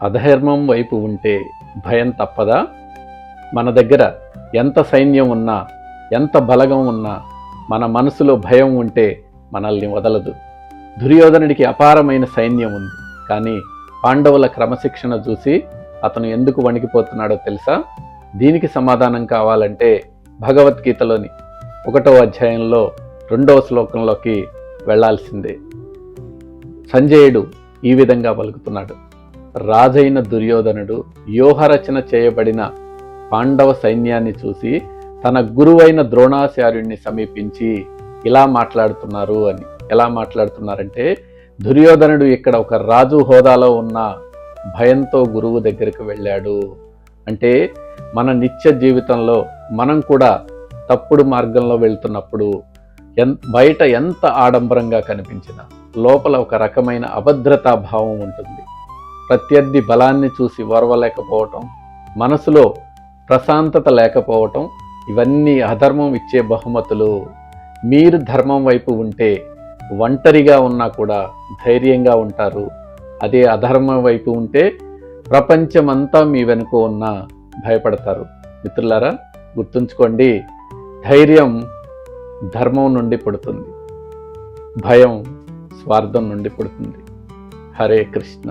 అధర్మం వైపు ఉంటే భయం తప్పదా? మన దగ్గర ఎంత సైన్యం ఉన్నా, ఎంత బలగం ఉన్నా, మన మనసులో భయం ఉంటే మనల్ని వదలదు. దుర్యోధనుడికి అపారమైన సైన్యం ఉంది, కానీ పాండవుల క్రమశిక్షణ చూసి అతను ఎందుకు వణికిపోతున్నాడో తెలుసా? దీనికి సమాధానం కావాలంటే భగవద్గీతలోని 1వ అధ్యాయంలో 2వ శ్లోకంలోకి వెళ్లాల్సిందే. సంజయుడు ఈ విధంగా పలుకుతున్నాడు: రాజైన దుర్యోధనుడు వ్యూహరచన చేయబడిన పాండవ సైన్యాన్ని చూసి తన గురువైన ద్రోణాచార్యుణ్ణి సమీపించి ఇలా మాట్లాడుతున్నారు అని. ఎలా మాట్లాడుతున్నారంటే, దుర్యోధనుడు ఇక్కడ ఒక రాజు హోదాలో ఉన్న భయంతో గురువు దగ్గరికి వెళ్ళాడు. అంటే మన నిత్య జీవితంలో మనం కూడా తప్పుడు మార్గంలో వెళ్తున్నప్పుడు బయట ఎంత ఆడంబరంగా కనిపించినా లోపల ఒక రకమైన అభద్రతా భావం ఉంటుంది. ప్రత్యర్థి బలాన్ని చూసి ఓర్వలేకపోవటం, మనసులో ప్రశాంతత లేకపోవటం, ఇవన్నీ అధర్మం ఇచ్చే బహుమతులు. మీరు ధర్మం వైపు ఉంటే ఒంటరిగా ఉన్నా కూడా ధైర్యంగా ఉంటారు. అదే అధర్మం వైపు ఉంటే ప్రపంచమంతా మీ వెనుక ఉన్నా భయపడతారు. మిత్రులారా, గుర్తుంచుకోండి, ధైర్యం ధర్మం నుండి పుడుతుంది, భయం స్వార్థం నుండి పుడుతుంది. హరే కృష్ణ.